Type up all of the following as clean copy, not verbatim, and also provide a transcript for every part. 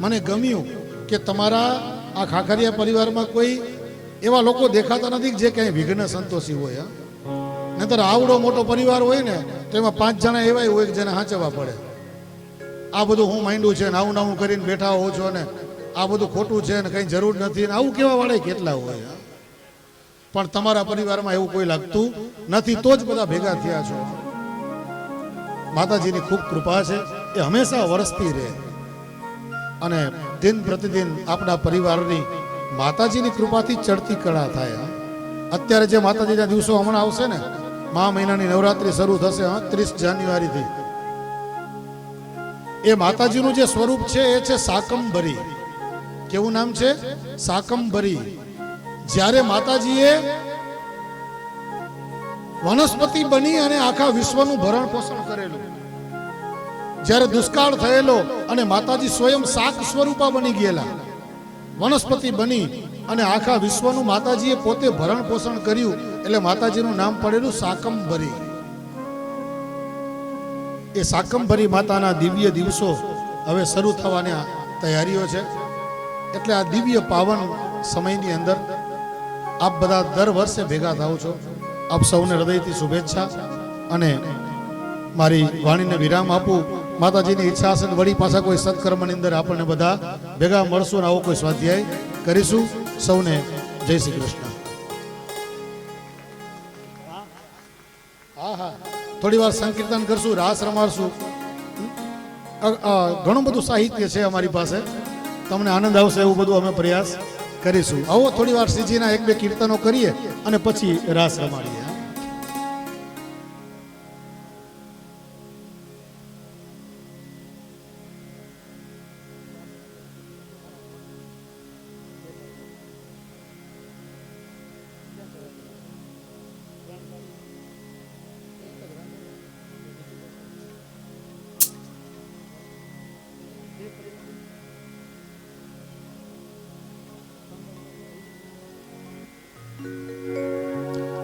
મને ગમ્યું કે તમારા આ ખાખરિયા પરિવારમાં કોઈ એવા લોકો દેખાતા નથી જે ક્યાંય વિઘ્ન સંતોષી હોય. નહીતર આવડો મોટો પરિવાર હોય ને તો એમાં 5 જણા એવા હોય કે જેને હાંચવા પડે. આ બધું હું માંડ્યું છે ને આવું નાવું કરીને બેઠા હો છો ને આ બધું ખોટું છે ને કંઈ જરૂર નથી ને આવું કેવા વાળા કેટલા હોય. પણ તમારા પરિવારમાં એવું કોઈ લાગતું નથી, તો જ બધા ભેગા થયા છો. માતાજીની ખૂબ કૃપા છે, એ હંમેશા વરસતી રહે. અને દિન પ્રતિદિન આપણા પરિવારની માતાજીની કૃપાથી ચડતી કળા થાય. અત્યારે જે માતાજીના દિવસો હમણાં આવશે ને, મહા મહિનાની નવરાત્રી શરૂ થશે 30 જાન્યુઆરીથી. એ માતાજીનું જે સ્વરૂપ છે એ છે શાકંભરી. કેવું નામ છે? શાકંભરી. જ્યારે માતાજીએ વનસ્પતિ બની અને આખા વિશ્વનું ભરણ પોષણ કરેલું, જ્યારે દુષ્કાળ થયેલો અને માતાજી સ્વયં શાક સ્વરૂપા બની ગયેલા, વનસ્પતિ બની અને આખા વિશ્વનું માતાજીએ પોતે ભરણ પોષણ કર્યું, એટલે માતાજીનું નામ પડેલું શાકંભરી. એ શાકંભરી માતાના દિવ્ય દિવસો હવે શરૂ થવાની તૈયારીઓ છે. એટલે આ દિવ્ય પાવન સમયની અંદર આપ બધા દર વર્ષે ભેગા થાવ છો. આપ સૌને હૃદયથી શુભેચ્છા. અને મારી વાણીને વિરામ આપું. માતાજીની ઈચ્છા હશે વળી પાછા કોઈ સત્કર્મની અંદર આપણને બધા ભેગા મળશું ને આવો કોઈ સ્વાધ્યાય કરીશું. સૌને જય શ્રી કૃષ્ણ. હા હા, થોડી વાર સંકીર્તન કરશું, રાસ રમાડશું. ઘણું બધું સાહિત્ય છે અમારી પાસે, તમને આનંદ આવશે એવું બધું અમે પ્રયાસ કરીશું. આવો થોડી વાર શ્રીજીના 1-2 કીર્તનો કરીએ અને પછી રાસ રમાડીએ.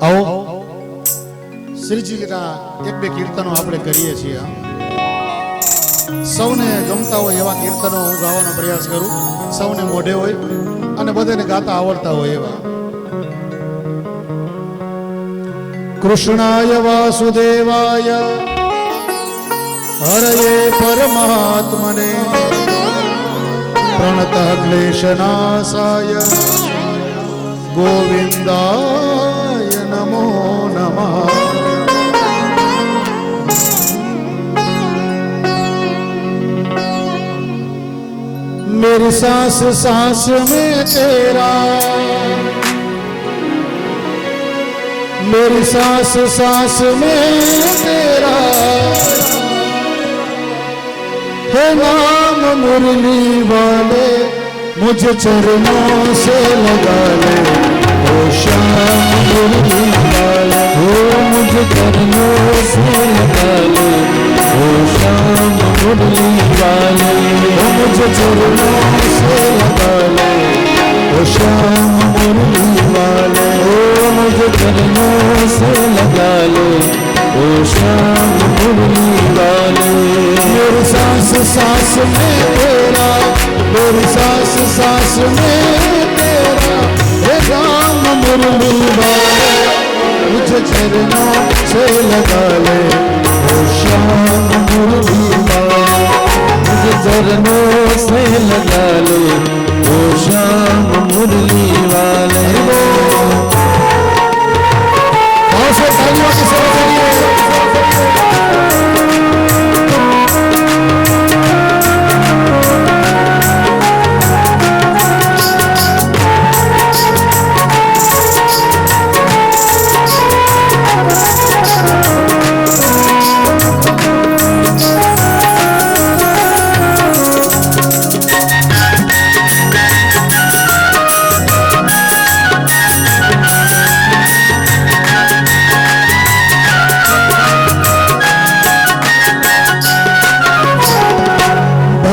આવો શ્રીજીના 1-2 કીર્તનો આપણે કરીએ છીએ. સૌને ગમતા હોય એવા કીર્તનો હું ગાવાનો પ્રયાસ કરું. સૌને મોઢે હોય અને બધાને ગાતા આવડતા હોય એવા. કૃષ્ણાય વાસુદેવાય હરયે પરમાત્મને પ્રણતઃ ક્લેશનાશાય ગોવિંદાય નમો નમઃ. मेरी सांस सांस में तेरा, मेरी सांस सांस में तेरा है नाम मुरली वाले, मुझे चरणों से लगा ले ओ श्याम मुरली वाले, हो मुझे चरणों से लगा ले ओ श्याम मुरली वाले, हो मुझे चरणों से लगा ले ओ श्याम मुरली वाले, हो मुझे चरणों से लगा ले ओ श्याम मुरली वाले। मेरी सांस सांस में तेरा, मेरी सांस सांस में तेरा हे राम मुरली वाले, मुझे चरणों से लगा ले ओ श्याम मुरली वाले, मुझे चरणों से लगा ले ओ श्याम मुरली वाले। से तालियों की सेवा करिए।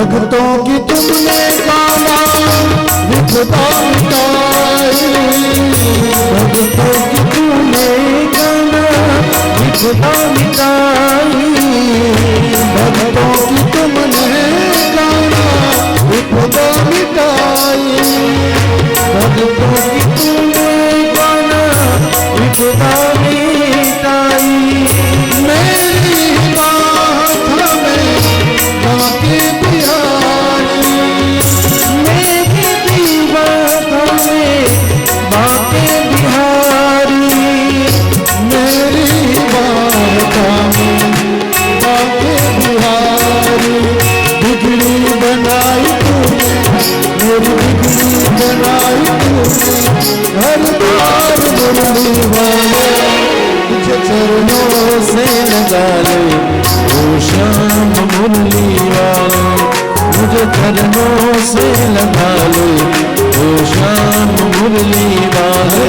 भक्तों की तुमने काला विपदा मिटाई, भक्तों की तुमने काला विपदा मिटाई, भक्तों की तुमने काला विपदा हर बार मुरली वाले तुझे चरणों से लगा ले। ओ श्याम मुरली वाले मुझे चरणों से लगा ले। ओ श्याम मुरली वाले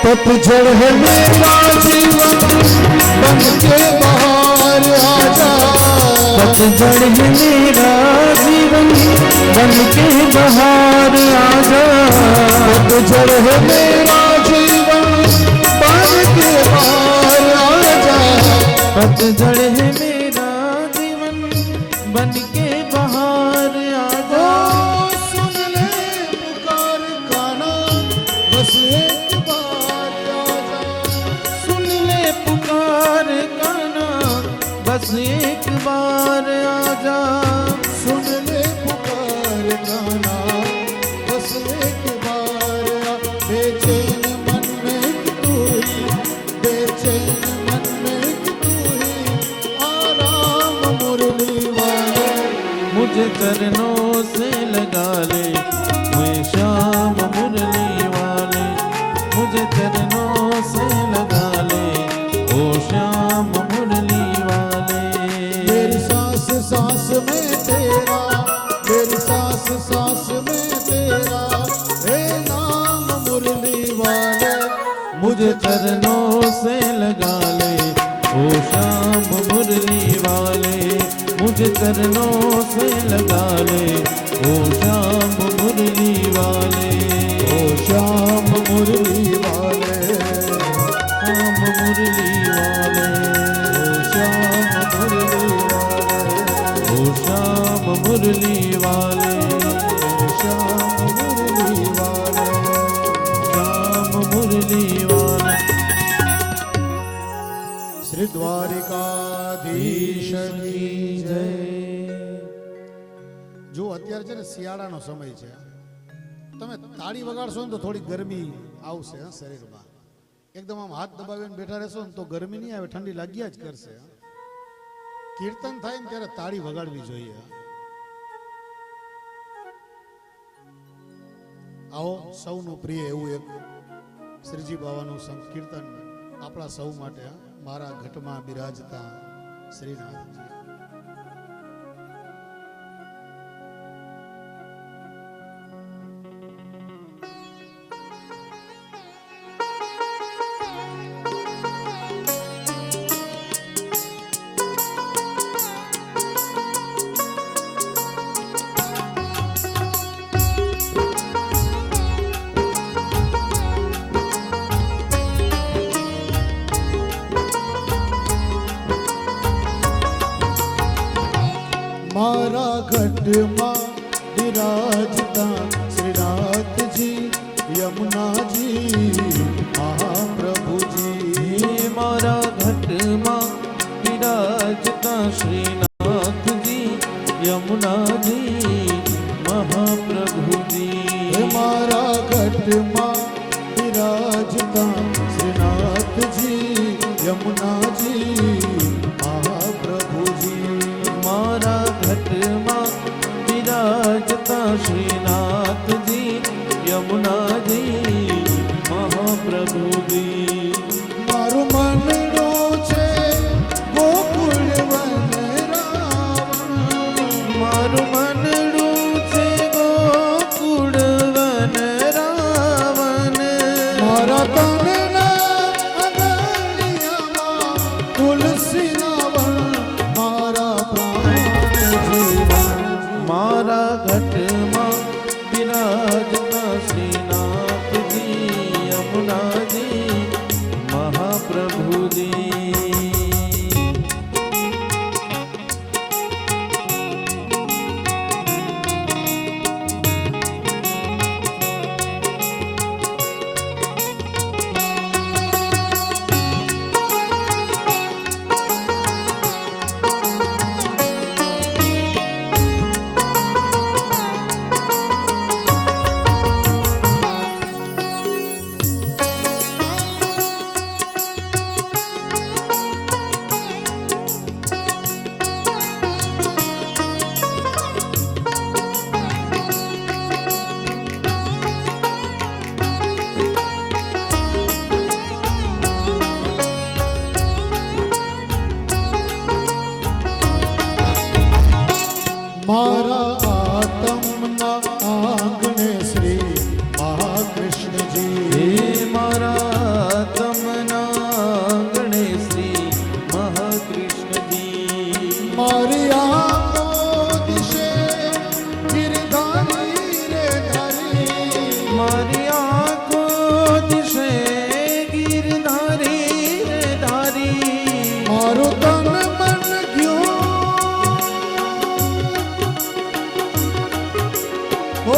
पतझड़ है मेरा जीवन बन के बाहर आजा। पतझड़ है मेरा जीवन बन के बाहर आजा। पतझड़ है मेरा जीवन बन के बाहर आजा। पतझड़ है मेरा जीवन बन के बाहर आजा। सुन ले पुकार गाना बस एक पुकार गाना बस एक बार आजा। सुन ले पुकार गाना बस एक बार आ। बेचैन मन में तू ही, बेचैन मन में तू ही, आराम मुरली वाले मुझे चरणों से लगा ले। मैं श्याम मुरली वाले मुझे चरणों से लगा ले। ओ श्याम मुरली वाले मेरी सांस सांस में तेरा, मेरी सांस सांस में तेरा हे नाम मुरली वाले मुझे चरणों से लगा ले। ओ श्याम मुरली वाले मुझे चरणों से लगा ले। ओ श्याम मुरली वाले ओ श्याम मुरली वाले श्याम मुरली वाले ओ श्याम मुरली वाले श्याम मुरली वाले श्याम मुरली वाले। श्री द्वारिकाधीश की जय। જો અત્યારે છે ને શિયાળાનો સમય છે, તમે તાળી વગાડશો ને તો થોડી ગરમી આવશે શરીરમાં. એકદમ આમ હાથ દબાવીને બેઠા રહેશો ને તો ગરમી નહીં આવે, ઠંડી લાગ્યા જ કરશે. કીર્તન થાય ને ત્યારે તાળી વગાડવી જોઈએ. આવો સૌનું પ્રિય એવું એક શ્રીજી બાવાનું સંકીર્તન આપણા સૌ માટે. મારા ઘટમાં બિરાજતા શ્રીનાથજી. मारा घटમાં विराजता श्रीनाथ जी यमुना जी महाप्रभु जी। मारा घटમાં विराजता श्रीनाथ जी यमुना जी महाप्रभु जी। मारा घटમાં विराजता श्रीनाथ जी यमुना जी महाप्रभु जी। मारा घटમાં विराजता श्रीनाथ जी यमुना जी महाप्रभु जी। मारू मनडो छे गोकुल પ્રભુજી. મારા આતમના આંગણે શ્રી મહાકૃષ્ણજી. હે મારા તમના ગણે શ્રી મહાકૃષ્ણજી. મારી આંખો દિશે ગિરધારી રે ધારી. મારી આંખો દિશે ગિરધારી રે ધારી. મારું તન મન ગયું ઓ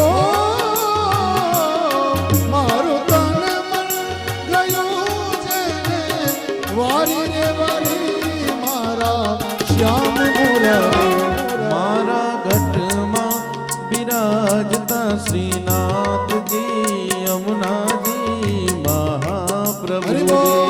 મારું તન મન ગયું છે વારી રે વારી મારા શ્યામ મુરલી. મારા ઘટમાં બિરાજતા શ્રીનાથજી યમુનાજી હરિ મહાપ્રભુજી. બોલ.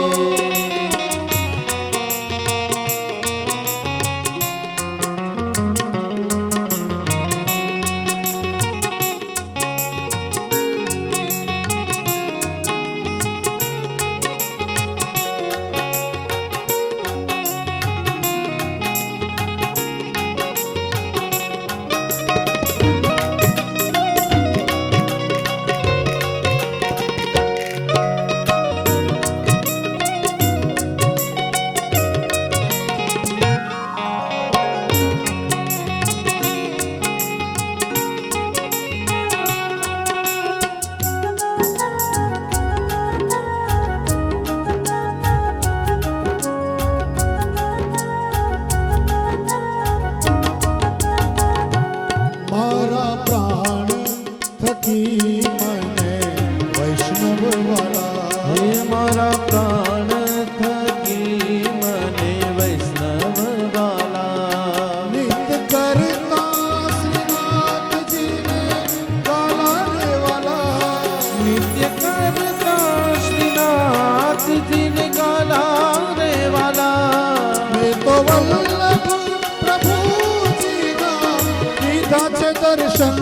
મારા પ્રાણ થકી મને વૈષ્ણવ વાલા. હે મારા પ્રાણ થકી મને વૈષ્ણવ વાલા. નિત્ય કરતા શ્રીનાથજીને ગાલા રે વાલા. નિત્ય કરતા શ્રીનાથજીને ગાલા રે વાલા. મેં તો વલ્લભ પ્રભુજીના લીધા છે દર્શન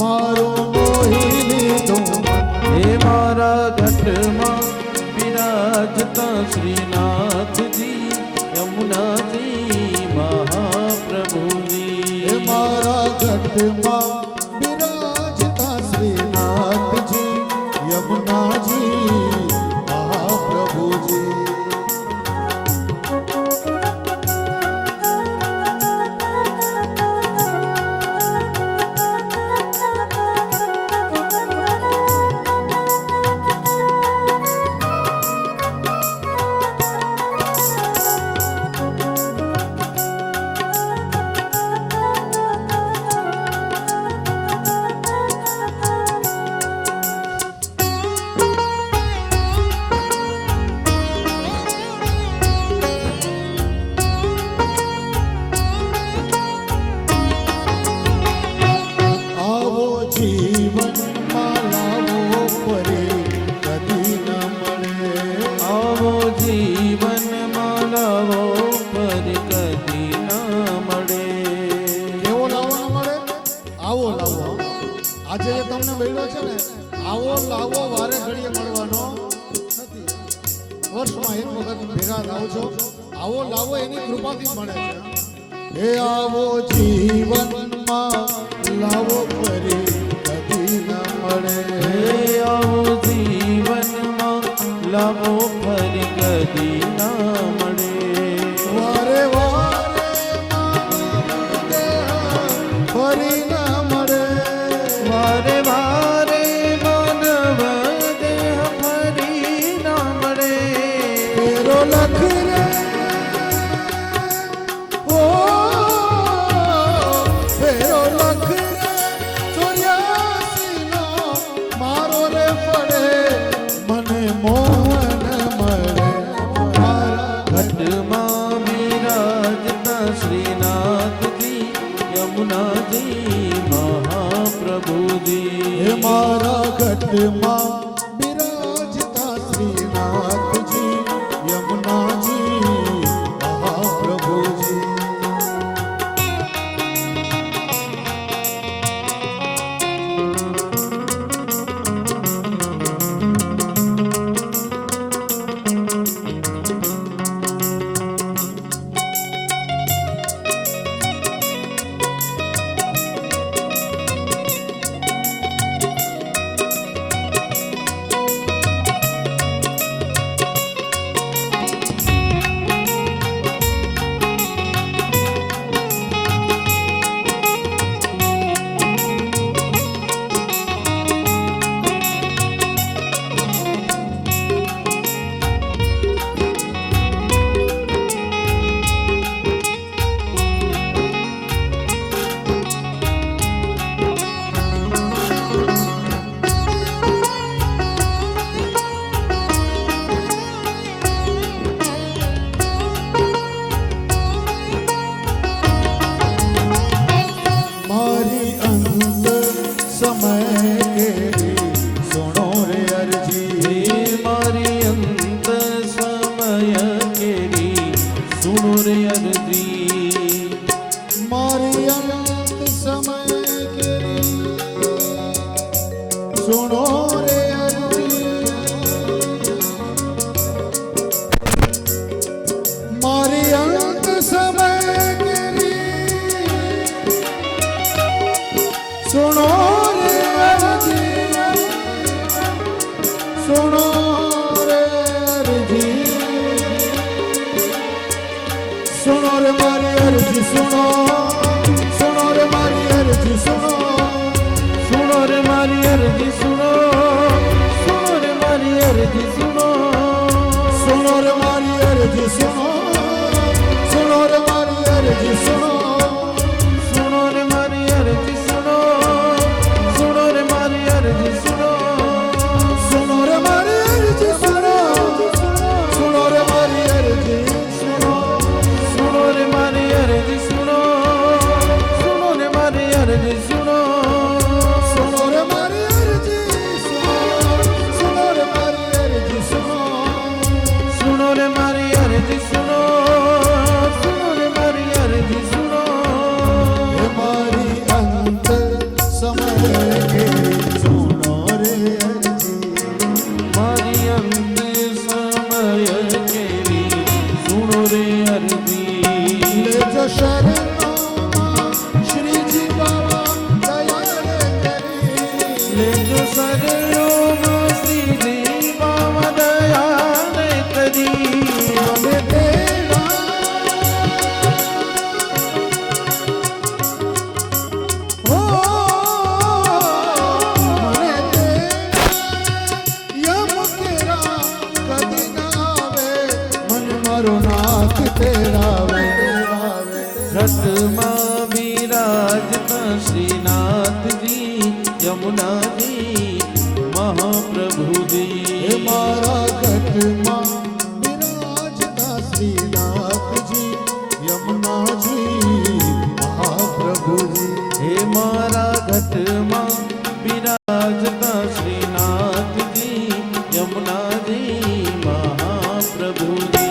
મારું મોહી લીધું મન. હે મારા ઘટમાં બિરાજતા શ્રીનાથજી યમુનાજી મહાપ્રભુજી. હે મારા ઘટમાં બિરાજતા શ્રીનાથજી યમુનાજી મહાપ્રભુજી. આવો જીવનમાં લાવો ફરી કદી ન મળે. આવો જીવનમાં લાવો ફરી કદી ના મળે. કેવો લાવો ન મળે? આવો લાવો. આજે જે તમને મળ્યો છે ને આવો લાવો વારે ઘડીએ મળવાનો નથી. વર્ષમાં એક વખત ભેગા થાવ છો. આવો લાવો એની કૃપાથી મળે છે. હે આવો જીવનમાં લાવો ફરી કદી ન મળે. હે આવો જીવનમાં લાવો ફરી કદી ના મળે. વારે વારે માનવ દેહ ફરી ન મળે. વારે વારે માનવ દેહ ફરી ના મળે. તેરો લખ રે ઓ ફેરો લખ રે 84 નો મારો રે પડે મને મોહન મળે મારા ઘટમાં બિરાજતા શ્રીનાથજી યમુનાજી મહાપ્રભુજી હે મારા ઘટમાં બિરાજતા શ્રીનાથજી યમુનાજી મહાપ્રભુજી મારી અંત સમય કેરી સુનો રે અરજી હે મારી અંત સમય કેરી સુનો રે અરજી મારી અંત સમય કેરી સુનો રે અરજી મારી અંત સમય કેરી સુનો રે અરજી સુનો રે અરજી સુનો રે મારી અરજી સુનો સુનો રે મારી અરજી સુનો સુનો રે મારી અરજી સુનો સુનો રે મારી અરજી સુનો સુનો રે મારી અરજી સુનો સુનો રે મારી અરજી સુનો સુનો રે મારી અરજી સુનો સુનો રે મારી અરજી સુનો સુનો રે મારી અરજી સુનો સુનો રે મારી અરજી સુનો સુનો રે મારી અરજી સુનો સુનો રે મારી અરજી સુનો સુનો રે મારી અરજી સુનો સુનો રે મારી અરજી સુનો સુનો રે મારી અરજી સુનો સુનો રે મારી અરજી સુનો હે મારી અંત સમય કેરી સુનો રે અરજી મારી અંત સમય કેરી સુનો રે અરજી લેજો શરણોમાં શ્રીજી બાબા દયાળ કરી લેજો સરયોમાં શ્રીજી બાવા દયાળ કરી અમે તેડા ઓ મને તેડા યમ કેરા કદી ના આવે મન મારો નાથ તેડાવે ઘટમાં બિરાજતા શ્રીનાથજી યમુનાજી મહાપ્રભુજી હે મારા ઘટમાં બિરાજતા શ્રીનાથજી યમુનાજી મહાપ્રભુજી હે મારા ઘટમાં બિરાજતા શ્રીનાથજી યમુનાજી મહાપ્રભુજી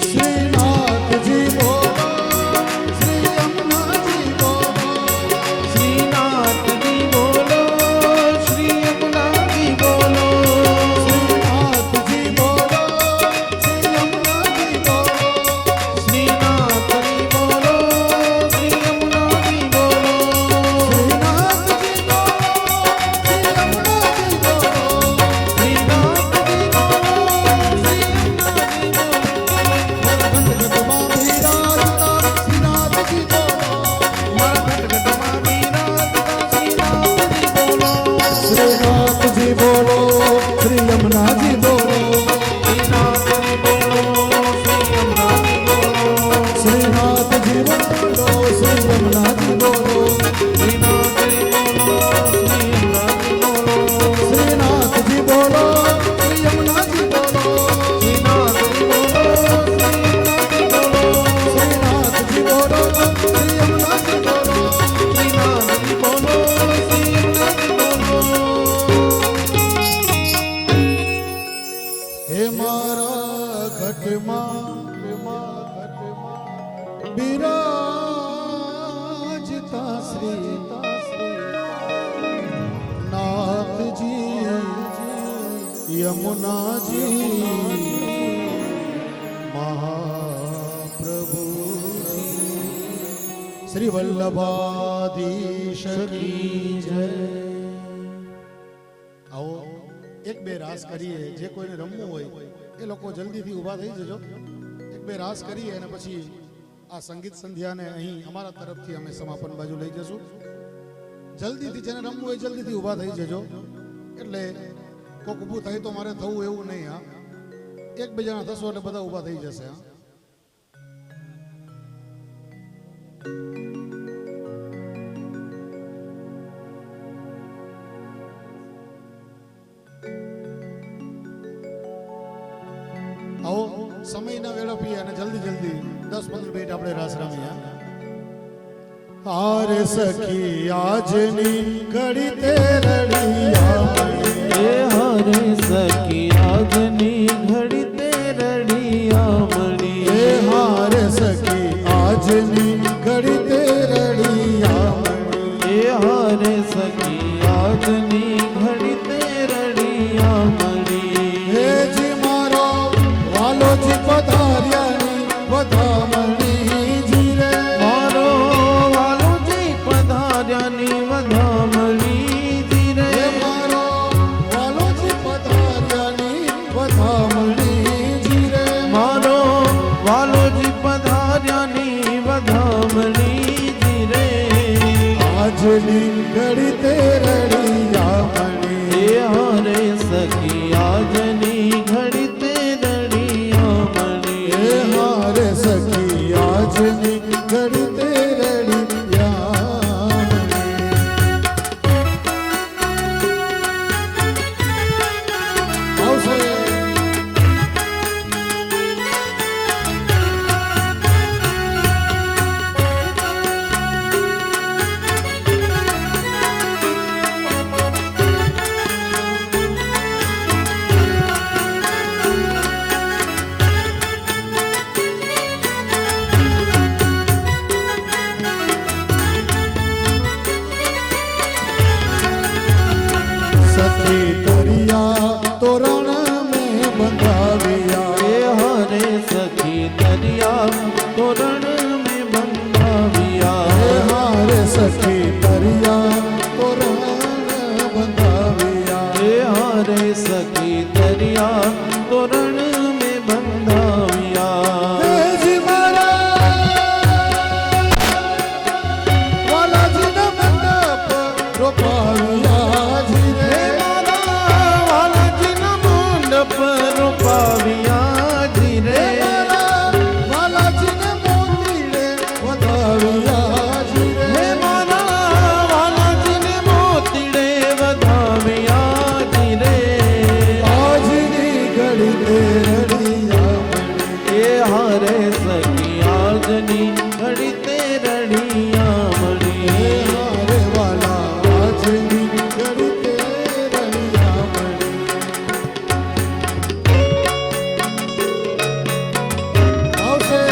શ્રીનાથજી બોલો શ્રી યમુનાજી બોલો શ્રીનાથજી બોલો શ્રી યમુનાજી બોલો શ્રીનાથજી બોલો શ્રી યમુનાજી બોલો શ્રીનાથજી બોલો શ્રી યમુનાજી બોલો શ્રીનાથજી બોલો શ્રી યમુનાજી બોલો શ્રીનાથજી બોલો શ્રી યમુનાજી બોલો બિરાજતા શ્રી નાથજી યમુનાજી મહાપ્રભુજી શ્રી વલ્લભાધીશ કી જય. આવો એક બે રાસ કરીએ. જે કોઈને રમવું હોય એ લોકો જલ્દીથી ઊભા થઈ જજો. એક બે રાસ કરીએ અને પછી આ સંગીત સંધ્યાને અહીં અમારા તરફથી અમે સમાપન બાજુ લઈ જશું. જલ્દીથી જેને રમવું હોય જલ્દીથી ઊભા થઈ જજો. એટલે કોક ઊભું થાય તો મારે થવું એવું નહીં. હા, એક બે જણા થશો એટલે બધા ઊભા થઈ જશે. હા, આવો સમય ના વેડફીએ અને જલ્દી જલ્દી 10-15 મિનિટ આપણે રાસ રમીએ. હારે સખી આજની ઘડી તે રડિયા એ હરે સખી આજની ઘડી તે રડિયા મળી. એ હારે સખી આજની ઘડી તે રડિયા એ હરે સખી આજની ઘડી તે રડિયા મળી. હે જી મારો વાલોજી પધાર્યાની વધામણી જી રે મારો વાલોજી પધાર્યાની વધામણી જી રે. હે મારો વાલોજી પધાર્યાની વધામણી જી રે મારો વાલોજી પધાર્યાની વધામણી જી રે. આજની ઘડી તે રડિયા મણી. એ હરે સખી આજની ઘડી તે રડિયા મળી. હે હારે સખી આજની ઘડી તે રડિયા મણી. આવશે સખી તરિયા તોરણ મેં બંધાવ્યા. એ હરે સખી દરિયા તોરણ મેં બંધાવ્યા. હે હારે સખી તરિયા તોરણ બંધાવ્યા. એ હરે સખી દરિયા તોરણ મેં બંધાવ્યા. હે જી મારા વાલાજીના મંડપ રોપાવ્યા જી હે રે. મારા વાલાજીના મંડપ રોપાવ્યા જી રે. વાલાજીને મોતીડે વધાવ્યા જી હે રે. મારા વાલાજીને મોતીડે વધાવ્યા જી રે. આજની ઘડી તે રડિયા મણી. એ હરે સખી આજની ઘડી તે રડિયા હે મળી. હારે વાલા આજની ઘડી તે રડિયા મણી. આવશે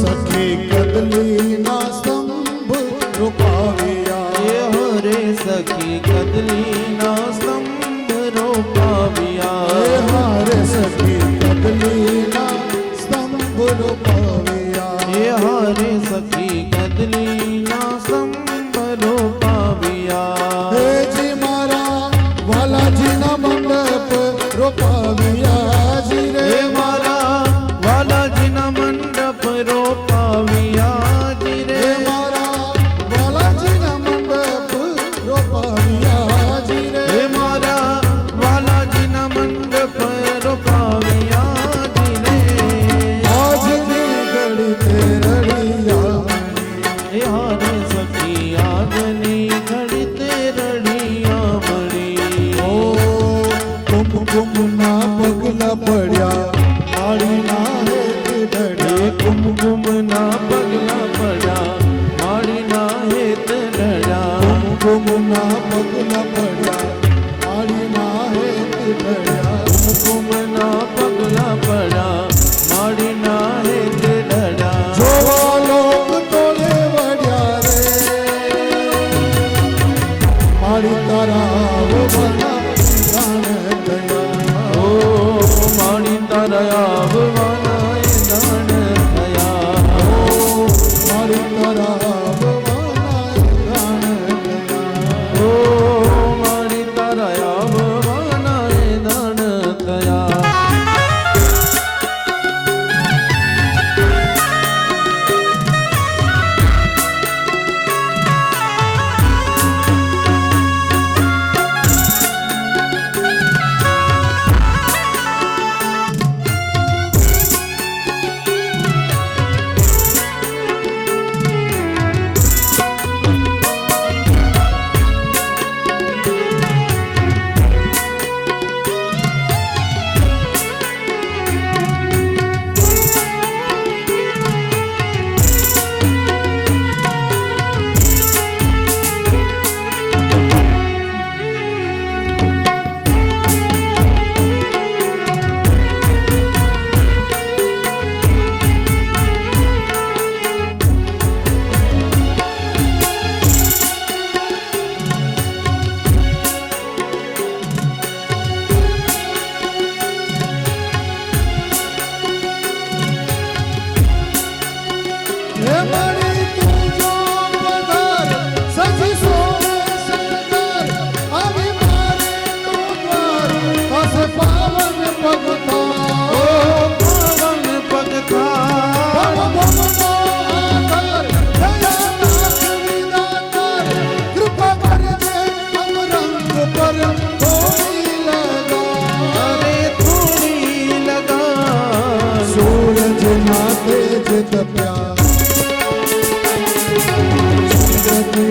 સખી કદલીના સ્તંભ રોપાવ્યા. એ હરે સખી કદલીના સ્તંભ રોપાવ્યા. હે હારે સખી કદલીના સ્તંભ રોપાવ્યા. એ હરે સખી કદલીના સ્તંભ રોપાવ્યા. હે જી મારા વાલાજીના મંડપ રોપાવ્યા જી રે. હે મારા વાલાજીના મંડપ રોપાવ્યા જી રે. હે મારા વાલાજીના મંડપ રોપાવ્યા જી રે. હે મારા વાલાજીના મંડપ રોપાવ્યા જી રે. આજની ઘડી તે રડિયા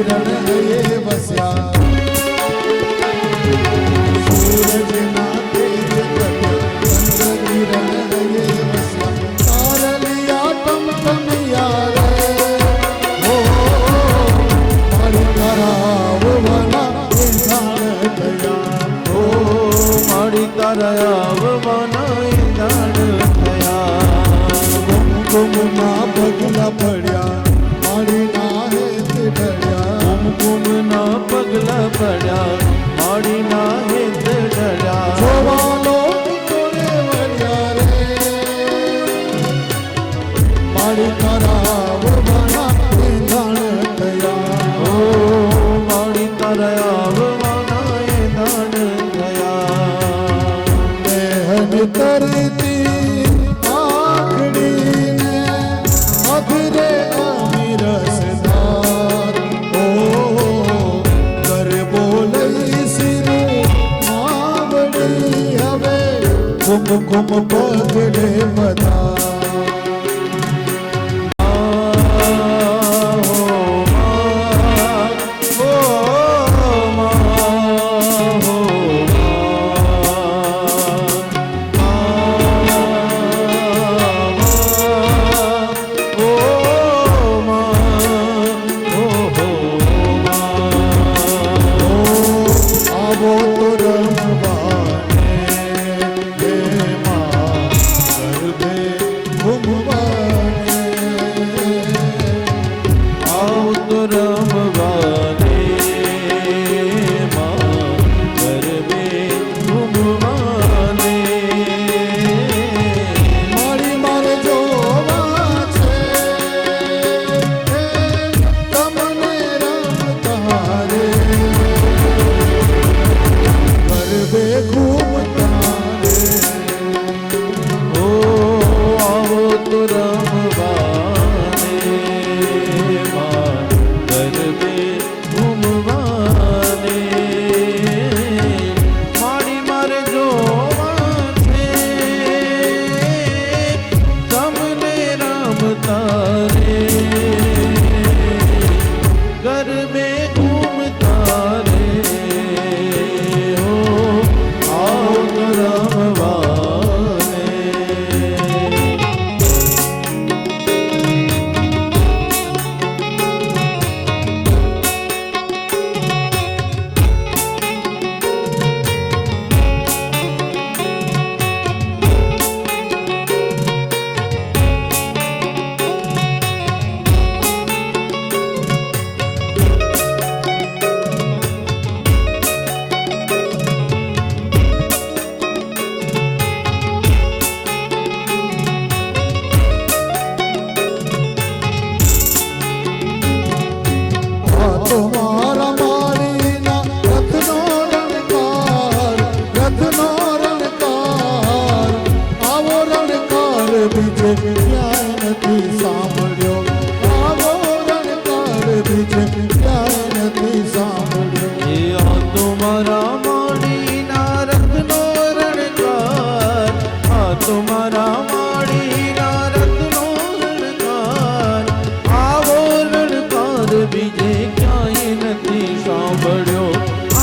રણ હયે વસ્યા સૂરજના તેજ પ્રત્યા ચંદ્ર કિરણ હયે વસ્યા તારલિયા ટમટમિયા રે હો મારી કરાવવાના એ જાણ થયા ઓ મારી કરાવવાના એ જાણ થયા કુમકુમના પગલા પડ્યા મારી નાહે તે ડળ્યા કુમકુમના પગલા પડ્યા મારી ના હેત ડળ્યા જોવાનો કોને વળ્યા રે મારી કરાવવાના એ જાણ થયા ઓ મારી કરાવવાના એ જાણ થયા બહેન તરતી આંખડીને અધરે અમીરસદાર ઓ ગરબો લઈ સિરે માવડી હવે કુમકુમ પગલે બધા આવો તો રમવાને હે માં ગરબે ઘૂમવાને આવ તો રમવાને માં ગરબે ઘૂમવાને મારી મારે જોવા છે તમને રમતા રે ગરબે ઘૂમતા રે ઓ આવો તો રમવાને માં ગરબે ઘૂમવાને મારી મારે જોવા છે તમને રમતા રે ગરબે ઘૂમતા રે હો આવો તો રમવાને આ તો મારા માળીના રથનો રણકાર આવો રણકાર બીજે ક્યાંય નથી સાંભળ્યો આવો રણકાર બીજે ક્યાંય નથી સાંભળ્યો એ આ તો મારા માડીના રથનો રણકાર આ તો મારા માડીના રથનો રણકાર આવો રણકાર બીજે ક્યાંય નથી સાંભળ્યો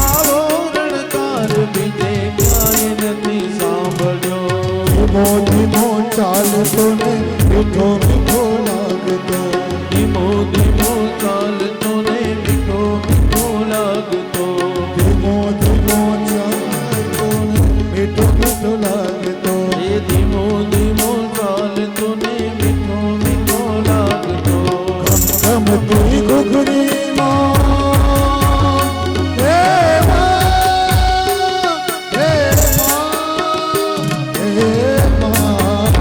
આવો રણકાર બીજે ક્યાંય નથી સાંભળ્યો ધીમો ધીમો ચાલતો ને મીઠો મીઠો લાગતો ધીમો ધીમો ચાલતો ને મીઠો મીઠો લાગતો ધીમો ધીમો ચાલતો ને મીઠો મીઠો લાગતો એ ધીમો ધીમો ચાલતો ને મીઠો મીઠો લાગતો ગમતી ઘૂઘરીમાં હે માં, હે માં, હે માં.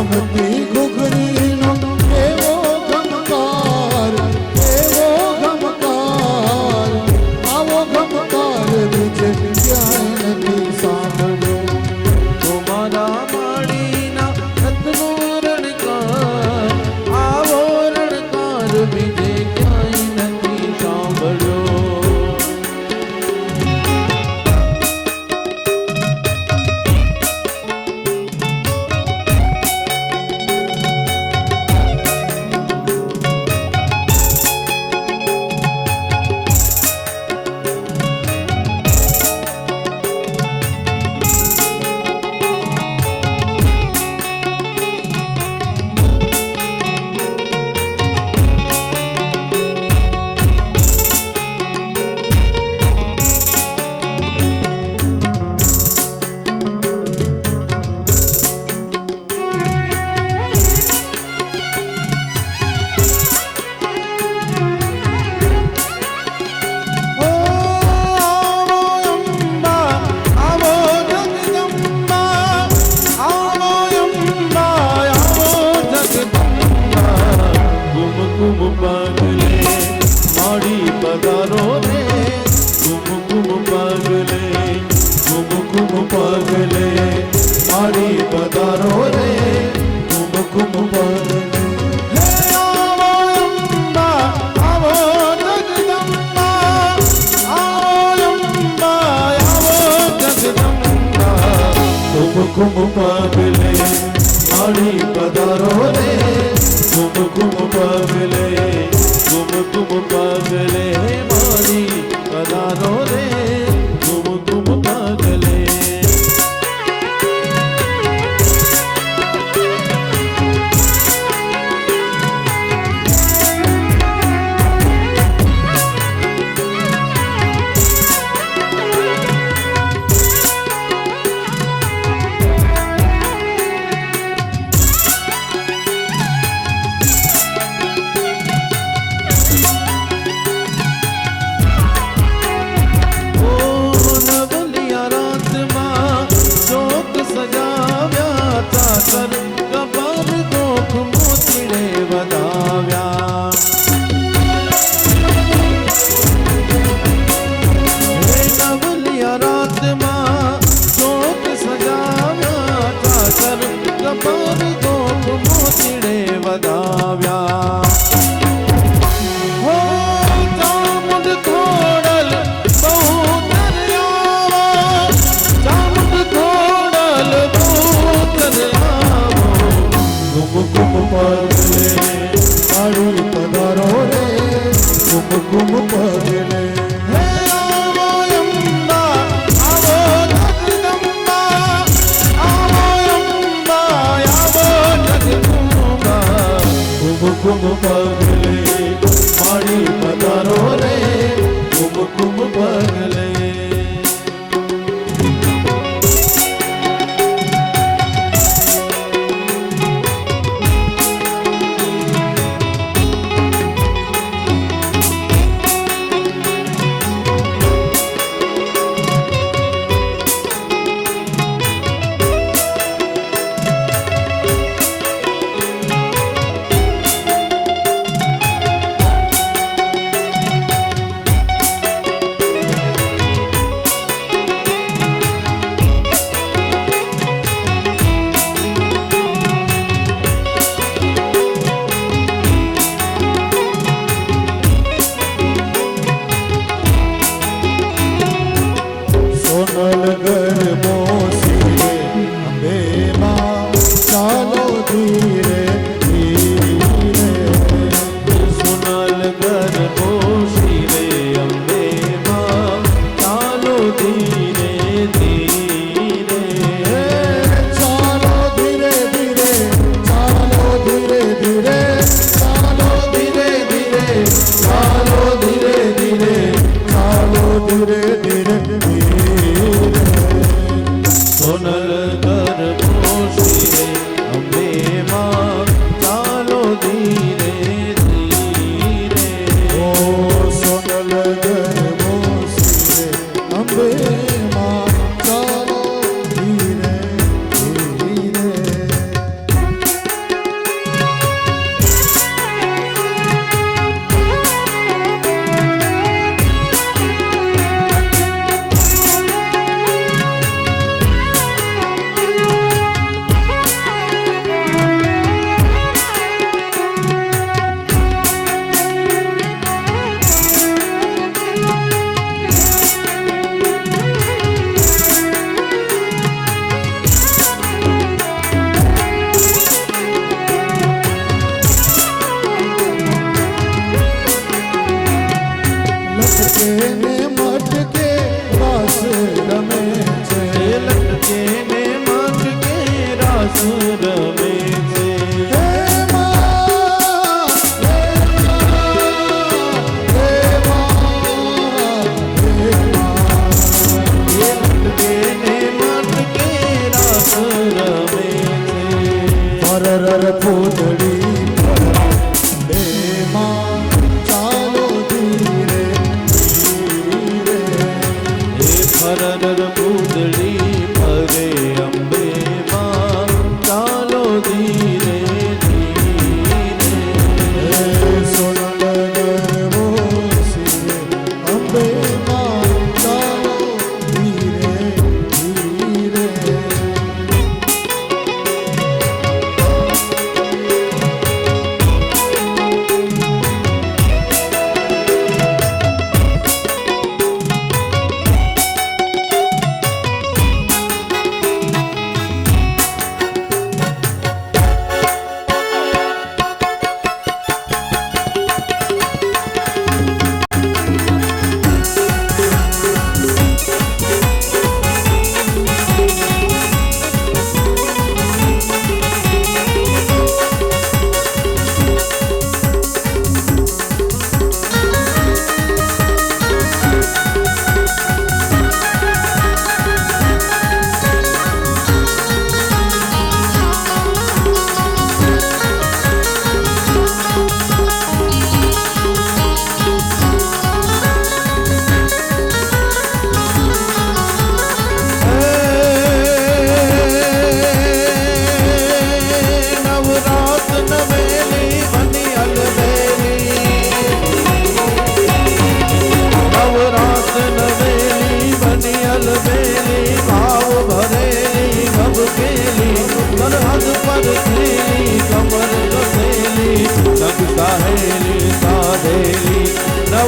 ગમતી ઘૂઘરીનો એવો ગમકાર આવો ગમકાર બીજે ક્યાંય નથી સાંભળ્યો તો મારા માડીના રથનો રણકાર આવો રણકાર બીજે ક્યાંય નથી સાંભળ્યો કુમકુમ પગલે માડી પધારો રે કુમકુમ પગલે કુમકુમ પગલે માડી પધારો રે કુમકુમ પગલે હે આવો અંબા આવો જગદંબા આવો અંબા આવો જગદંબા કુમકુમ પગલે માડી પધારો રે કુમકુમ પગલે કુમકુમ પગલે માડી પધારો રે કુમકુમ પગલે કુમકુમ પગલે હે આવો અંબા આવો જગદંબા આવો અંબા આવો જગદંબા કુમકુમ પગલે માડી પધારો રે કુમકુમ પગલે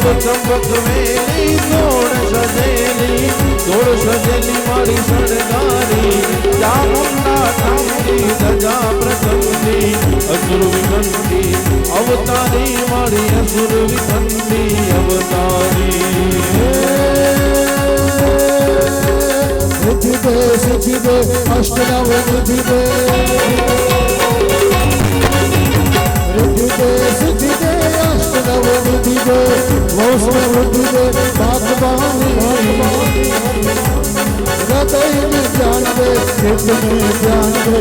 નવ ચંપક વેલી સોળ સજેલી મારી શણગારી ચામુંડા ઠામની ધજા પ્રસંગી અસુર વિખંડી અવતારી મારી અસુર વિખંડી અવતારી સિદ્ધિ દે અષ્ટનવ નિધિ દે સિદ્ધિ દે અષ્ટનવ નિધિ દે વૈષ્ણવ વૃદ્ધિ દે ભાગવાની હૃદય में ज्ञान दे चित्त में ज्ञान दे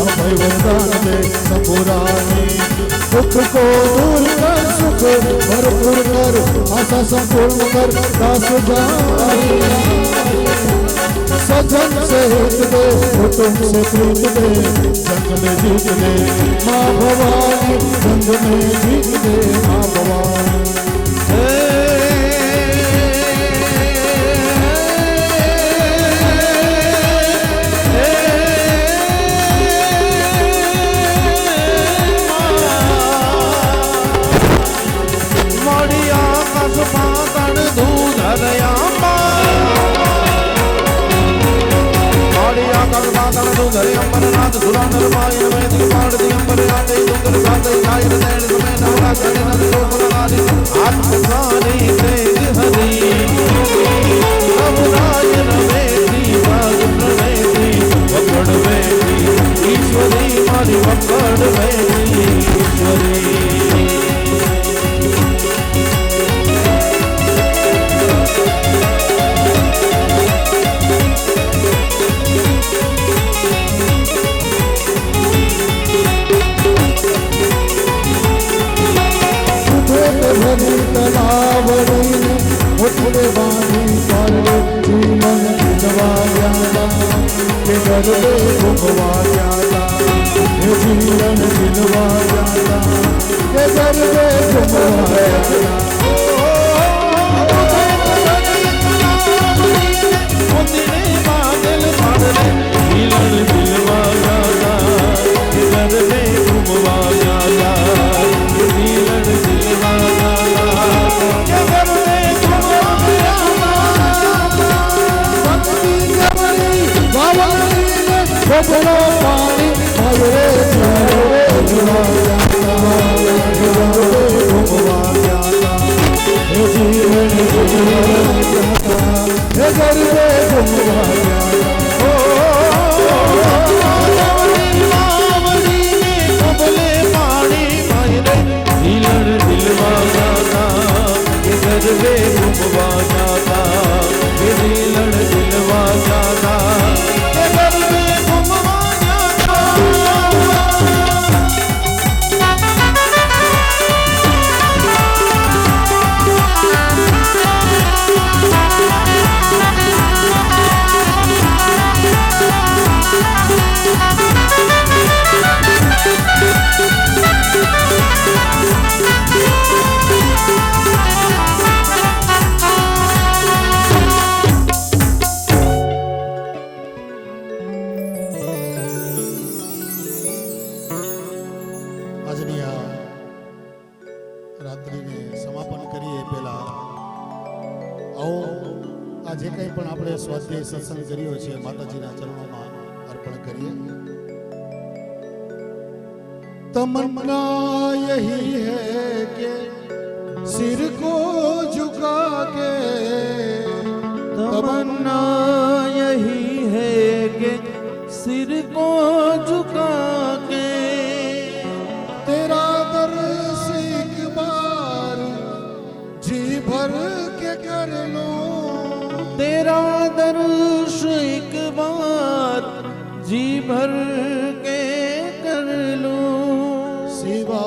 अभय वरदान दे संपुरानी दुख को दूर कर सुख भरपूर कर आशा संपूर्ण कर दास जानी सजन से हित दे कुटुंब से प्रीत दे जंग में जीत दे माँ भवानी जंग में जीत दे माँ भवानी धरे अंबरनाथ सुरानर मायन वैदिक पांडति अंबर आते दुंगर साते नायर नैन समय नवरा करे नद लोक लगाले आत्मसानी तेज हरि नवरायन वेदी बाग प्रणेती वकड़ वेदी ईश्वरी मारी वकड़ वेदी ईश्वरी भरी तलावड़ी उठे बानी पर जीवन दिलवाया के गरबे घुमवाया ये जीवन दिलवाया के गरबे घुमवाया बोलो पानी भरे સ્વાધ્યાય સત્સંગ કર્યો છે માતાજીના ચરણોમાં અર્પણ કરીએ। तमन्ना यही है कि सिर को झुका के, तमन्ना यही है कि सिर को झुका के तेरा दर्श एक बार जी भर के कर लो, तेरा दर्श एक बार जी भर के कर लो, सिवा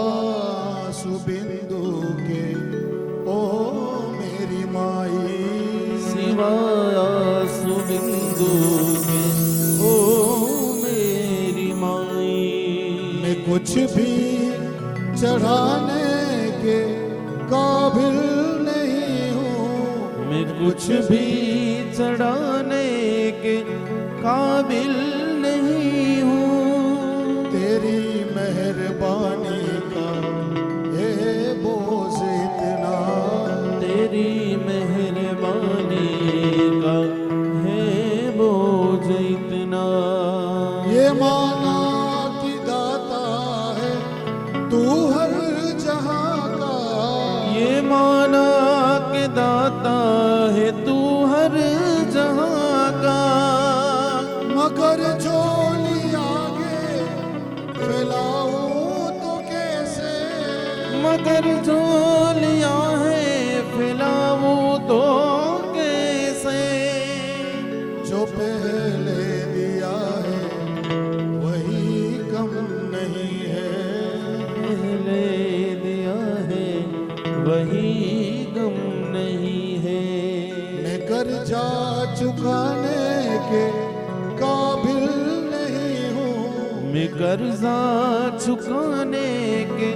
सुबिंदु के ओ मेरी माई, सिवा सुबिंदु के ओ मेरी माई, मैं कुछ भी चढ़ाने के काबिल नहीं हूँ, मैं कुछ भी चढ़ाने के काबिल नहीं हूँ, तेरी मेहरबानी का ये बोझ इतना, दाता है तू हर जहां का। मगर झोली आगे फैलाऊं तो कैसे, मगर झोलियां है फैलाऊं तो कैसे। जो पहले दिया है वही कम नहीं है, पहले दिया है वही गम नहीं है। मैं कर्जा चुकाने के काबिल नहीं हूँ, मैं कर्जा चुकाने के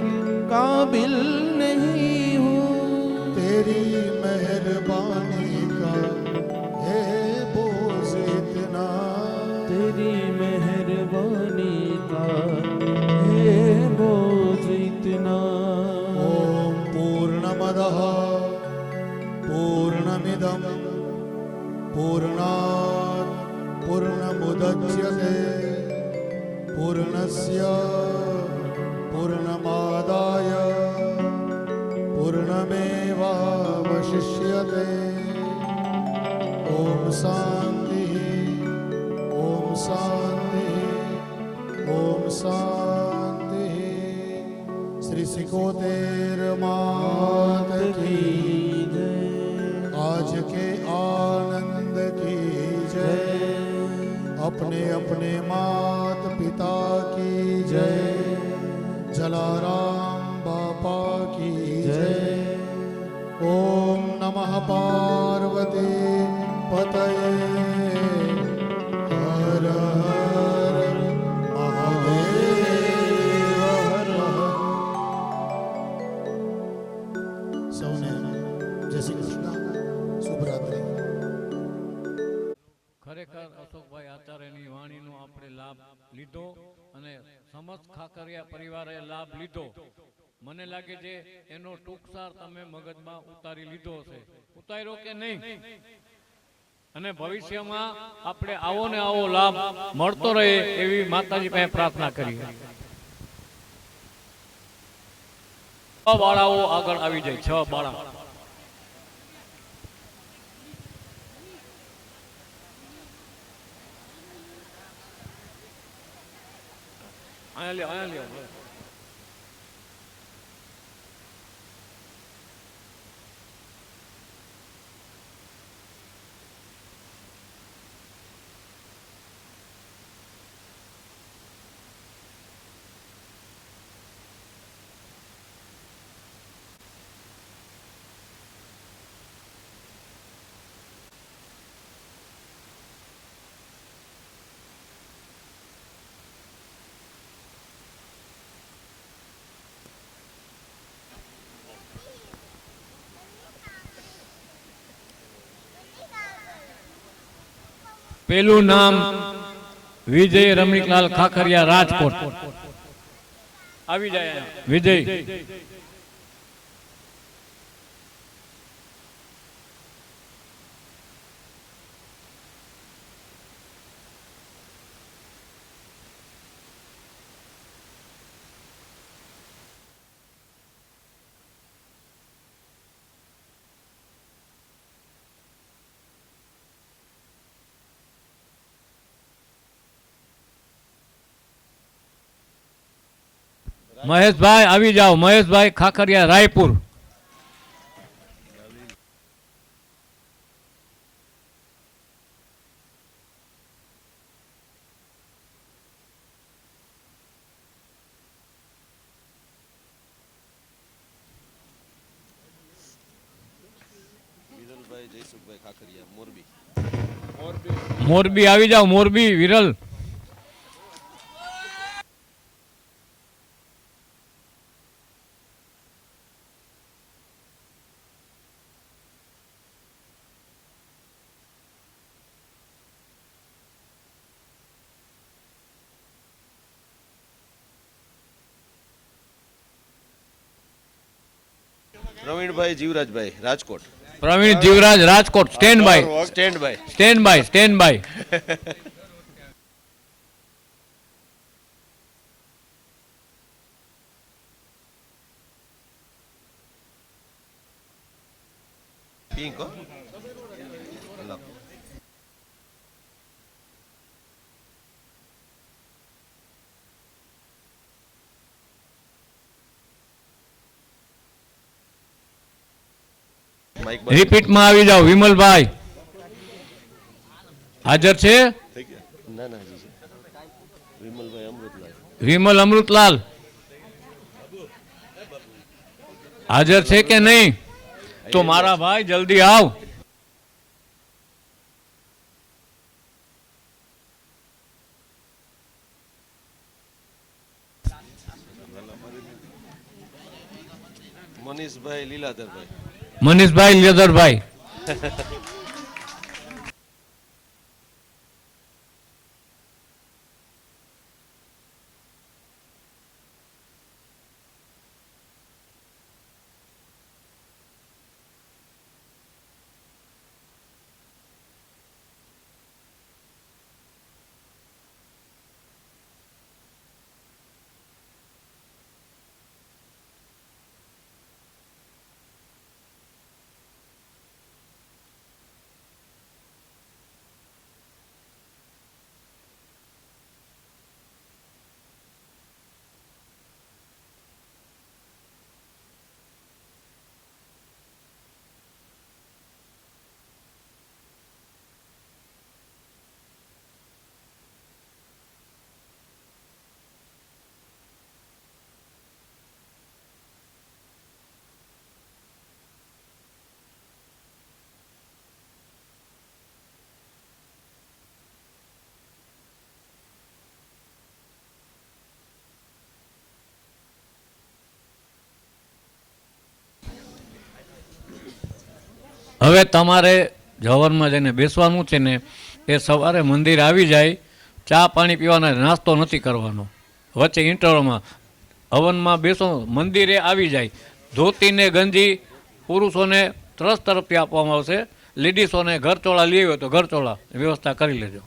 काबिल नहीं हूँ। तेरी मेहरबानी का है बोझ इतना, तेरी मेहरबानी का है बोझ इतना। ओम पूर्णमदः पूर्णमिदं पूर्णात् पूर्णमुदच्यते पूर्णस्य पूर्णमादाय पूर्णमेवावशिष्यते। ओम शांति ओम शांति ओम शांति। श्री सिकोतेर मात की जय। आज के आनंद की जय, अपने अपने मात पिता की जय, जलाराम बापा की जय। ओम नमः पार्वती पतये हर हर महादेव हर हर। સૌને જય શ્રી કૃષ્ણ, શુભરાત્રી। ખરેખર અશોકભાઈ આચાર્યની વાણીનો આપણે લાભ લીધો અને સમસ્ત ખાકરિયા પરિવારે લાભ લીધો. મને લાગે છે એનો ટૂંકસાર તમે મગજમાં ઉતારી લીધો હશે. ઉતાર્યો કે નહીં? અને ભવિષ્યમાં આપણે આવો ને આવો લાભ મળતો રહે એવી માતાજી પાસે પ્રાર્થના કરીએ. છ બાળાઓ આગળ આવી જાય. 6 બાળા. અહીંયા લ્યો. પેલું નામ વિજય રમણીકલાલ ખાખરિયા, રાજકોટ. આવી જાય વિજય. મહેશભાઈ આવી જાઓ. મહેશભાઈ ખાખરિયા, રાયપુર. મોરબી આવી જાઓ. Morbi Viral. Pravinbhai Jivrajbhai, Rajkot. Pravin Jivraj, Rajkot. Stand by. Stand by. Pink હો લખ. માઈક બંધ રિપીટમાં આવી જાઓ. વિમલભાઈ હાજર છે? થઈ ગયા? ના ના હજી છે. વિમલભાઈ અમૃતલાલ. વિમલ અમૃતલાલ હાજર છે કે નહીં? તો મારા ભાઈ જલ્દી આવ. મનીષભાઈ લીલાધરભાઈ. મનીષભાઈ લેદરભાઈ હવે તમારે જવરમાં જઈને બેસવાનું છે ને, એ સવારે મંદિર આવી જાય, ચા પાણી પીવાના, નાસ્તો નથી કરવાનો. વચ્ચે ઇન્ટરવલમાં હવનમાં બેસો, મંદિરે આવી જાય. ધોતીને ગંજી પુરુષોને ટ્રસ્ટ તરફથી આપવામાં આવશે. લેડીઝોને ઘરચોળા લઈ હોય તો ઘરચોળા વ્યવસ્થા કરી લેજો.